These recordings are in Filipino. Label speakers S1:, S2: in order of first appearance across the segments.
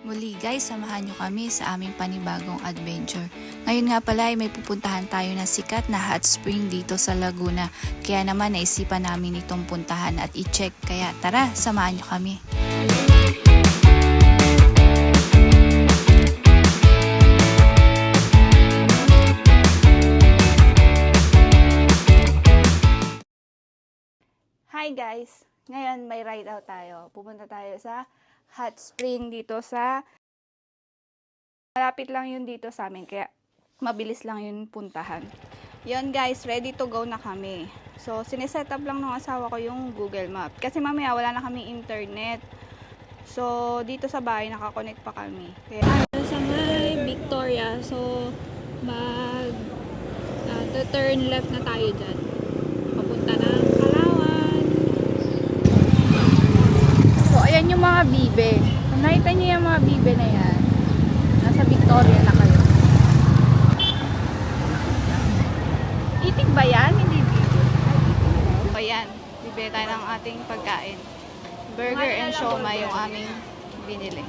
S1: Muli guys, samahan nyo kami sa aming panibagong adventure. Ngayon nga pala ay may pupuntahan tayo na sikat na hot spring dito sa Laguna. Kaya naman naisipan namin itong puntahan at i-check. Kaya tara, samahan nyo kami. Hi guys! Ngayon may ride out tayo. Pupunta tayo sa hot spring dito sa... Malapit lang yun dito sa amin, kaya mabilis lang yun puntahan. Yun guys, ready to go na kami. So, sineset up lang ng asawa ko yung Google Map. Kasi mamaya wala na kami internet. So, dito sa bahay nakakonect pa kami. Kaya... Sa may Victoria, so turn left na tayo dyan. Papunta na Palawan. So, ayan yung mga bibe. Kung nakita nyo yung mga bibe na yan, nasa Victoria na kayo. Itig ba yan? Hindi bibe. So, ayan. Bibili tayo ng ating pagkain. Burger and siomai yung aming binili.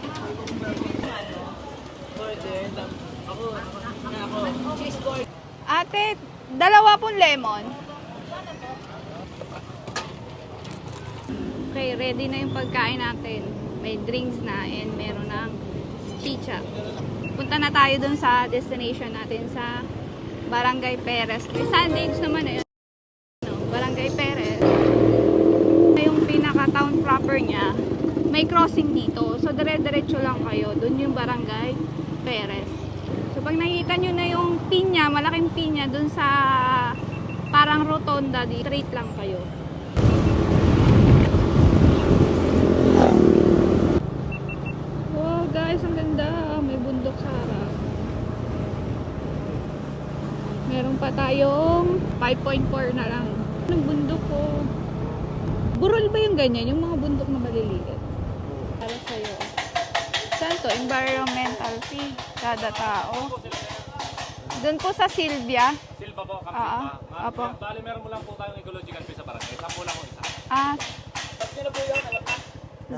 S1: Ate, 2 lemon. Okay, ready na yung pagkain natin. May drinks na and meron ng chicha. Punta na tayo dun sa destination natin sa Barangay Perez. May sandwich naman na yun. Barangay Perez. Yung pinaka-town proper niya, may crossing dito. So, dire-diretso lang kayo. Dun yung Barangay Perez. So, pag nakita nyo na yung pinya, malaking pinya, dun sa parang rotonda, straight lang kayo. Wow, guys, ang ganda. May bundok sa harap. Meron pa tayong 5.4 na lang. Anong bundok ko? Burol ba yung ganyan? Yung mga bundok na maliliit? Para sa'yo. Saan to? Environmental fee. Kada tao. Doon po sa Silvia.
S2: Silva po, kami
S1: Apo.
S2: Bali, meron mo lang po tayong ecological fee sa barangay. 10 lang po isa.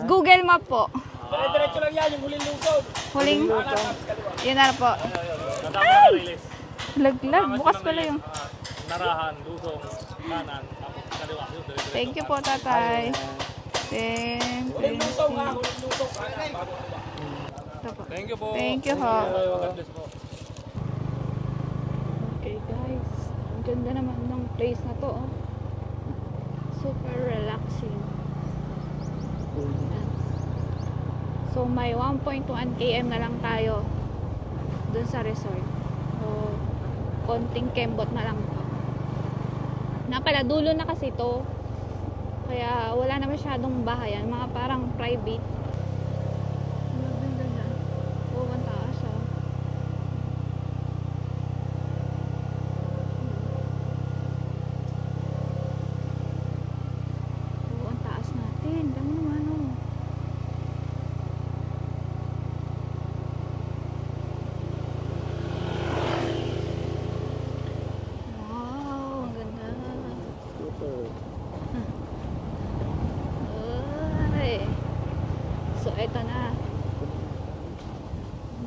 S1: Google Map po.
S2: Diretso lang yan, yung huling lungsod.
S1: Huling? Yun na po.
S2: Nadama na release.
S1: Laglag. Bukas pala yung...
S2: Narahan, lusong, kanan, tapos kaliwa.
S1: Thank you po, tatay. Thank you.
S2: Thank you po.
S1: Thank you ho.
S2: God bless po.
S1: Okay guys, ang ganda naman ng place na to, oh. Super relaxing. Ayan. So may 1.1 km na lang tayo dun sa resort. So konting kembot na lang to. Napala dulo na kasi to, kaya wala na masyadong bahayan, mga parang private. So, eto na.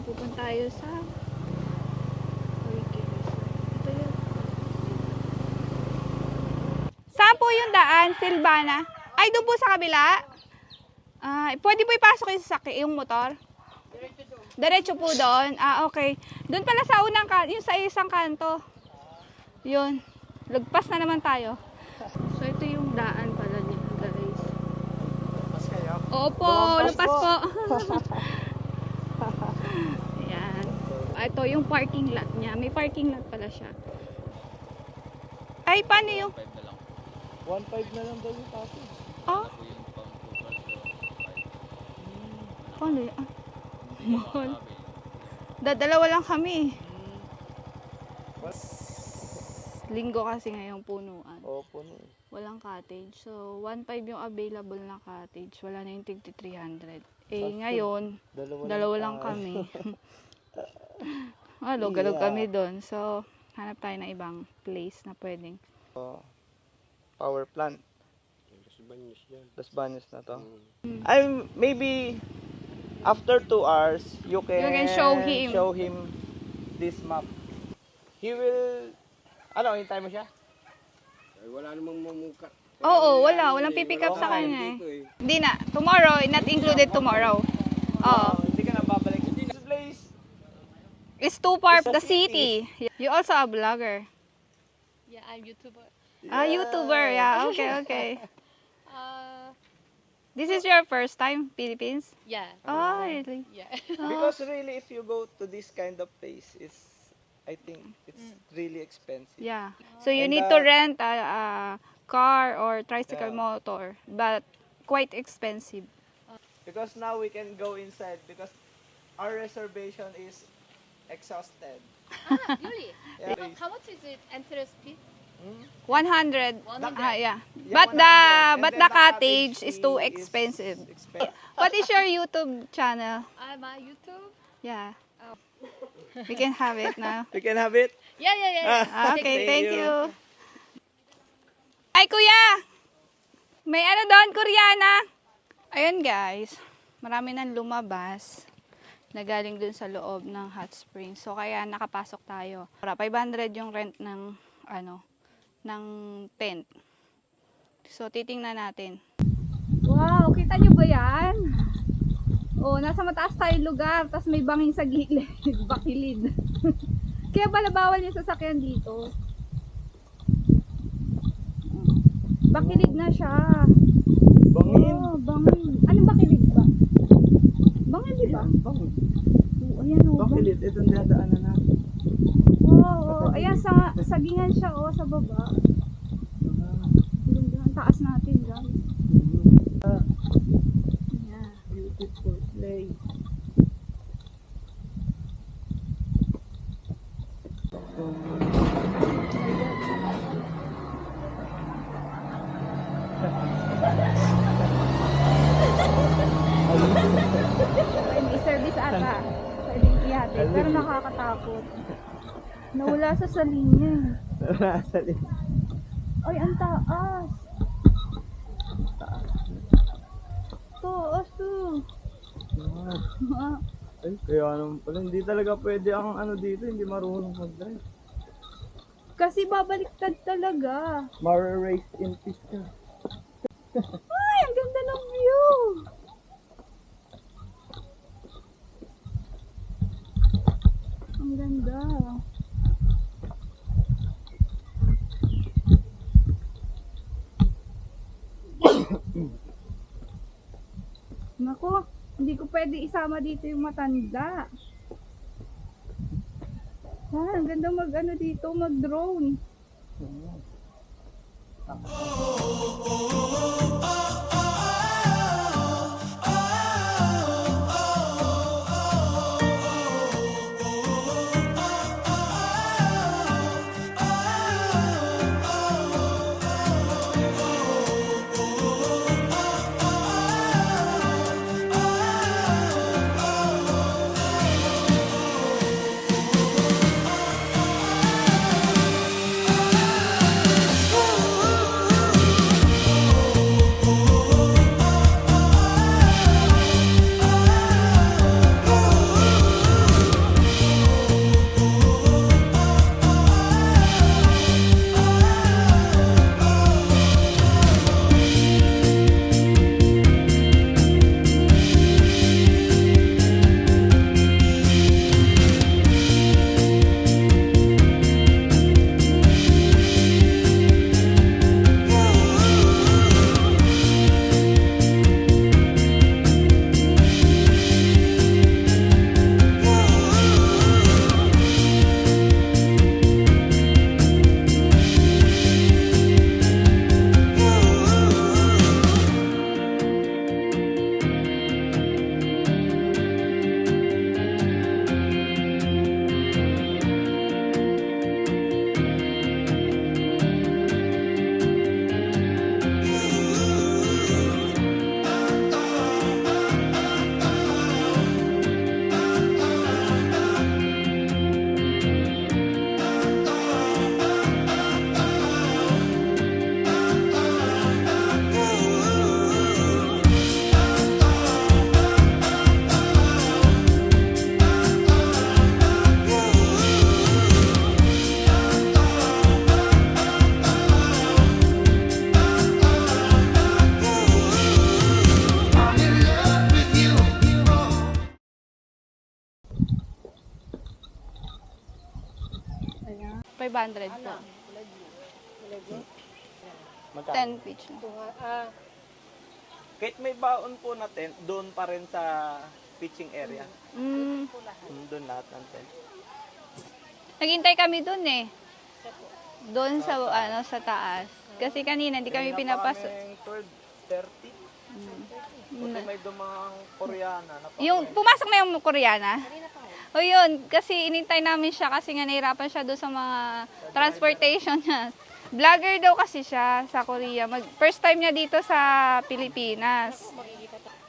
S1: Pupunta tayo sa ito yun. Saan po yung daan? Silvana? Ay, doon po sa kabila? Pwede po ipasok yung motor? Diretso po doon? Okay. Doon pala sa unang yung sa isang kanto. Yun. Lagpas na naman tayo. So, ito yung daan pala niya, guys. Opo, lupas po. Ayan. Ito yung parking lot niya. May parking lot pala siya. Ay, paano yung...
S2: 1.5 na lang daw yung package.
S1: Paano yun? Mahal. Dalawa lang kami. Linggo kasi ngayong punuan.
S2: Puno.
S1: Walang cottage. So, 1.5 yung available na cottage. Wala na yung tig 300. Ngayon, dalawa lang kami. Galog kami doon. So, hanap tayo ng ibang place na pwedeng.
S3: Power plant.
S2: Las Baños yan.
S3: Las Baños na to. Ay, maybe After 2 hours, you can
S1: show him.
S3: this map. He will, ano, hintay mo siya?
S4: Ay, wala namang mamungkat.
S1: Oo, walang pipick up sa kanya eh. Hindi na. Tomorrow, not included tomorrow. Oo.
S3: Hindi ka na babalik. This place,
S1: It's too far
S3: It's a
S1: the city. You also a vlogger.
S5: Yeah, I'm YouTuber.
S1: YouTuber. Yeah, okay. This is your first time, Philippines?
S5: Yeah.
S1: Oh, really?
S5: Yeah.
S3: because really, if you go to this kind of place, I think it's really expensive.
S1: Yeah. So you
S3: And,
S1: need to rent a car or tricycle
S3: Yeah.
S1: motor, but quite expensive.
S3: Because now we can go inside because our reservation is exhausted.
S5: Really?
S3: Yeah.
S5: How much is it? Entrance fee?
S1: 100.
S5: 100.
S1: Yeah.
S3: Yeah,
S1: But
S3: 100.
S1: the
S3: And
S1: but
S3: then
S1: the cottage is too
S3: fee
S1: expensive.
S3: expensive.
S1: What is your YouTube channel?
S5: My YouTube?
S1: Yeah. We can have it now.
S3: We can have it.
S5: Yeah.
S1: Okay,
S3: Thank
S1: thank
S3: you.
S1: you. Ay, kuya! May ano doon, Koreana? Ayun, guys. Marami nang lumabas na galing dun sa loob ng hot spring. So, kaya nakapasok tayo. 500 yung rent ng, ng tent. So, titingnan natin. Wow! Kita nyo ba yan? Oh, nasa mataas tayong lugar, tapos may bangin sa gilid, bakilid. Kaya pala bawal yung sasakyan dito. Bakilid na siya.
S3: Bangin.
S1: Oh, bangin. Anong bakilid ba? Bangin, di ba?
S3: Bangin.
S1: Oh, ayan oh.
S3: Bakilid, itong dadaanan natin.
S1: Oo, ayan sa sagingan siya oh, sa baba. Ang taas natin, guys. Yeah.
S3: Beautiful place.
S1: Ay, may service ata. Pwedeng ihatid, pero nakakatakot. Nawala sa linya. Ay, ang taas. Taas oh.
S3: Ay, kaya naman pala, hindi talaga pwede ang ano dito, hindi marunong mag-drive.
S1: Kasi babaliktad talaga.
S3: Mara-race in peace ka.
S1: Ay, ang ganda ng view. Ang ganda. Nako, hindi ko pwede isama dito yung matanda. Ang ganda dito, mag-drone. 500 po.
S3: Magkano?
S1: 10 peach.
S3: Kahit may baon po na tent, doon pa rin sa pitching area. Doon lahat ng tent.
S1: Naghintay kami dun eh. Doon sa sa taas. Kasi kanina hindi kami pinapasok.
S3: Kaming 12:30. Buti may dumang Koreana.
S1: Yung pumasok na yung Koreana? O yun, kasi inintay namin siya kasi nga nahirapan siya doon sa mga transportation niya. Vlogger daw kasi siya sa Korea. First time niya dito sa Pilipinas.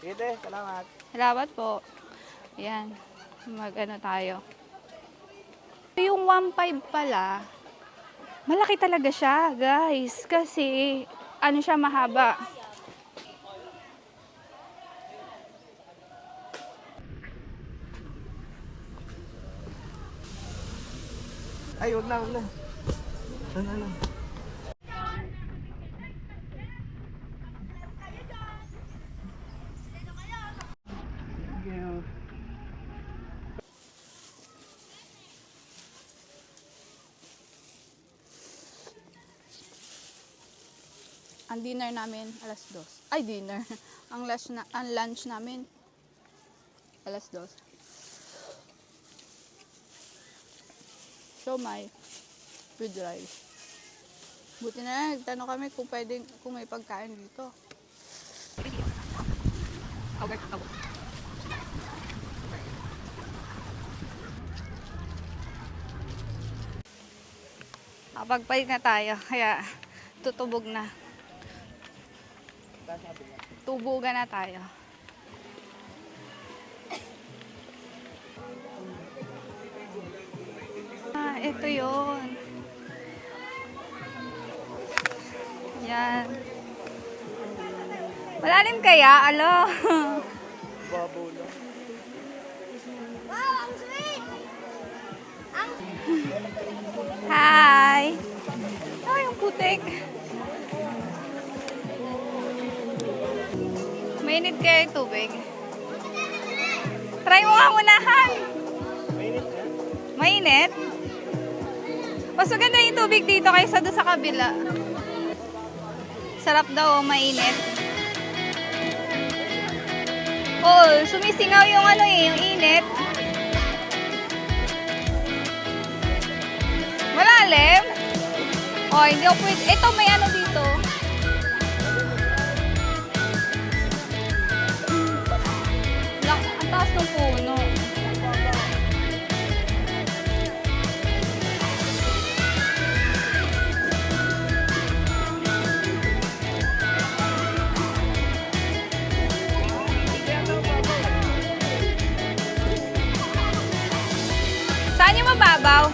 S3: Sige, salamat.
S1: Salamat po. Yan. Mag-ano tayo. Yung 1.5 pala, malaki talaga siya, guys. Kasi, ano siya, mahaba.
S3: Ay, wag na, wag na. Ano. Thank you.
S1: Ang dinner namin, alas 2. Ay, dinner. Ang lunch namin, alas 2. Siomai with rice. Buti na lang, nagtanong kami kung may pagkain dito. Pagpalit na tayo, kaya tutubog na. Tubugan na tayo. Ito yun. Yan. Malalim kaya? Alo.
S3: Babo lang.
S1: Hi. Ay, yung putik. Mainit kaya yung tubig. Try mo nga munahan.
S3: Mainit na.
S1: Mainit? Mas maganda yung tubig dito kaysa doon sa kabila. Sarap daw, mainit. Oh, sumisingaw yung yung init. Malalim? Oh, hindi ako pwede. Ito, may dito. Ang taas ng puno. Saan yung mababaw?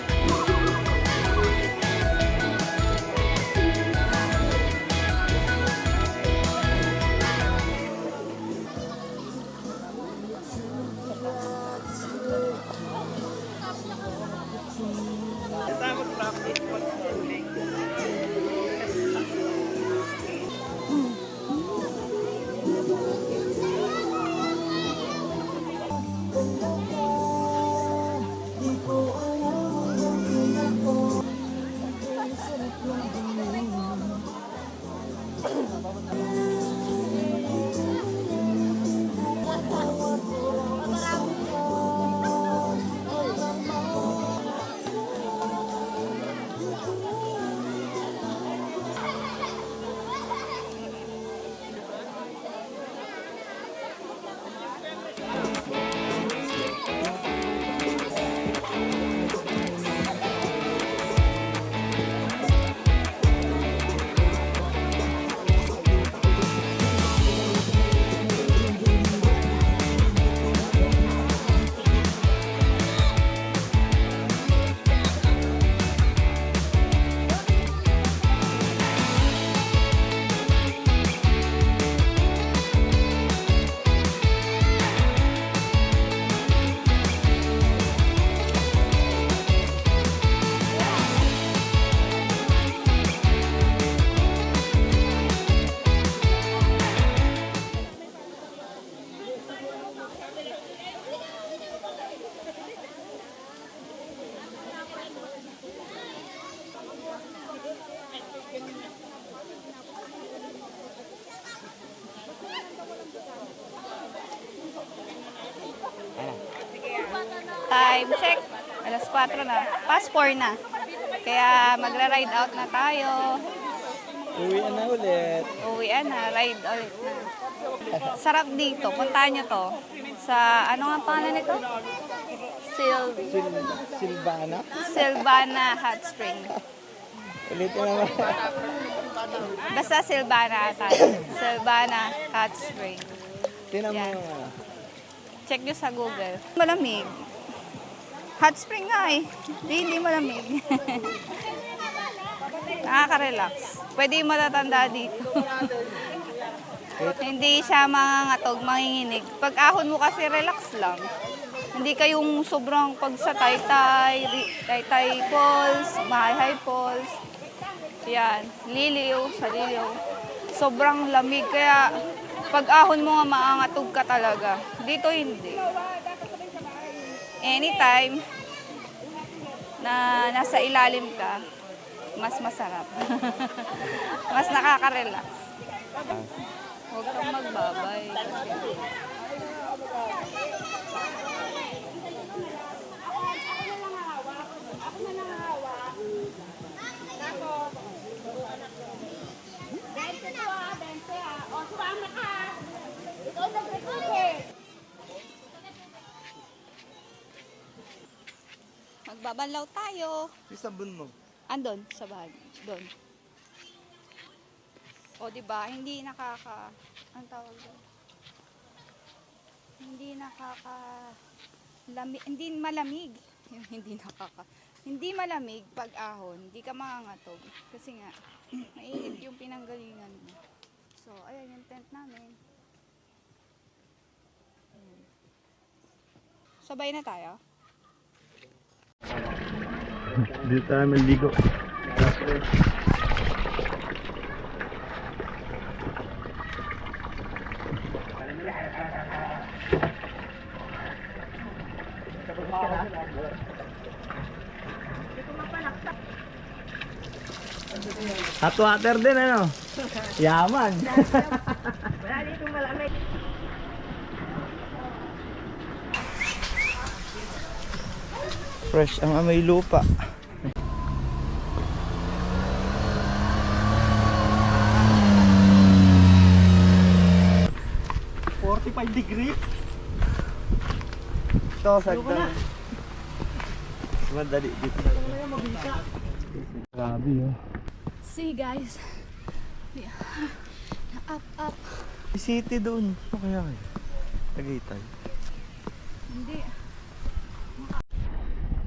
S3: Ito mag-practice pag-snorkeling.
S1: time check. Alas 4 na. Past 4 na. Kaya magra-ride out na tayo.
S3: Uwian na ulit.
S1: Uwian na. Ride ulit na. Sarap dito. Puntahan nyo to. Sa, ano nga pangalan nito?
S3: Silvana.
S1: Silvana Hot Spring.
S3: Ulitin naman.
S1: Basta Silvana tayo. Silvana Hot Spring.
S3: Tinan mo.
S1: Yan. Check nyo sa Google. Malamig. Hot spring nga eh. Hindi malamig. Nakaka-relax. Pwede yung matatanda dito. Hindi siya mangangatog, manginginig. Pag ahon mo kasi relax lang. Hindi kayong sobrang pag sa Taytay Falls, Mahay Falls. Yan, Liliw, sa Liliw. Sobrang lamig kaya pag ahon mo nga maangatog ka talaga. Dito hindi. Anytime na nasa ilalim ka, mas masarap. Mas nakaka-relax. Huwag kang magbabay. Magbabanlaw tayo.
S3: Yung sabon mo.
S1: Andon, sa bahay. Doon. O, diba? Hindi ang tawag doon? Hindi malamig. Yung hindi malamig pag ahon. Hindi ka mangangatog. Kasi nga, mainit yung pinanggalingan mo. So, ayan yung tent namin. Ayan. Sabay na tayo.
S3: Dito tayo maligo. Hot water din ano? Yaman. Fresh ang amoy lupa. Degree. Ito, sagdan. Madali dito. Grabe oh.
S1: See guys. Yeah. Up.
S3: City doon. Ano kaya kayo? Tagaytay.
S1: Hindi.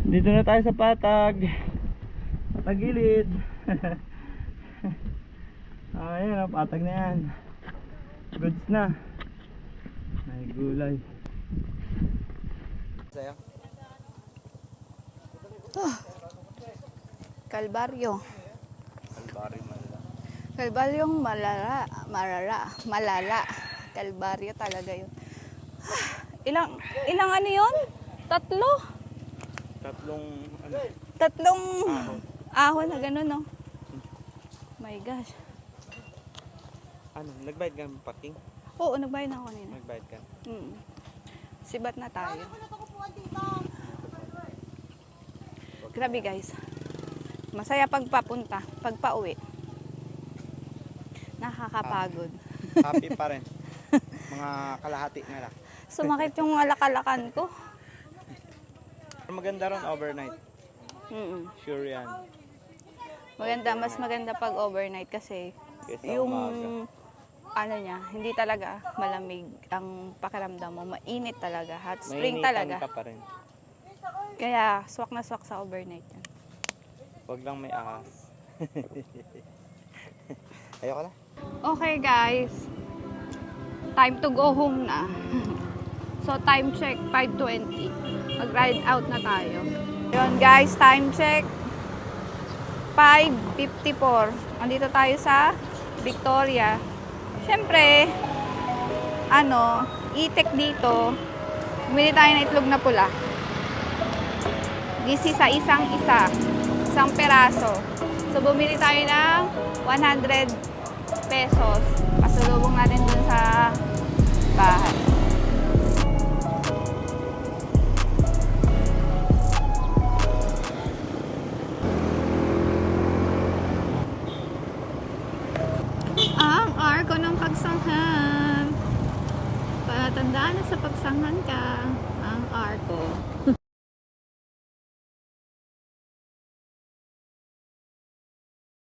S3: Dito na tayo sa patag. Patagilid. Ayan, patag na yan. Goods na. May gulay. Sa'yo?
S1: Kalbaryo.
S3: Kalbaryo malala.
S1: Kalbaryong malala. Kalbaryo talaga yun. Ilang ano yun? Tatlong ahon na gano'n, no? My gosh.
S3: Ano, nagbayad ka ng parking?
S1: Oo, nagbayad na ako kanina.
S3: Nagbayad ka?
S1: Sibat na tayo. Grabe guys. Masaya pagpapunta, pagpa-uwi. Nakakapagod.
S3: Happy pa rin. Mga kalahati na lang.
S1: Sumakit yung alakalakan ko.
S3: Maganda ron overnight. Sure yan.
S1: Mas maganda pag overnight kasi
S3: Kesa
S1: yung
S3: umaga.
S1: ano niya, hindi talaga malamig ang pakiramdam mo. Mainit talaga. Hot spring
S3: Mainitan
S1: talaga.
S3: ka pa rin.
S1: Kaya swak na swak sa overnight yan.
S3: Huwag lang may ahas. Ayoko na.
S1: Okay guys. Time to go home na. So time check 5:20. Mag-ride out na tayo. Yun guys, time check 5:54. Andito tayo sa Victoria. Siyempre, itik dito. Bumili tayo ng itlog na pula. This is sa isang peraso. So, bumili tayo ng 100 pesos. Pasalubong natin dun sa bahay. ang arko ng pagsanghan. Para tandaan na sa pagsanghan ka, ang arko.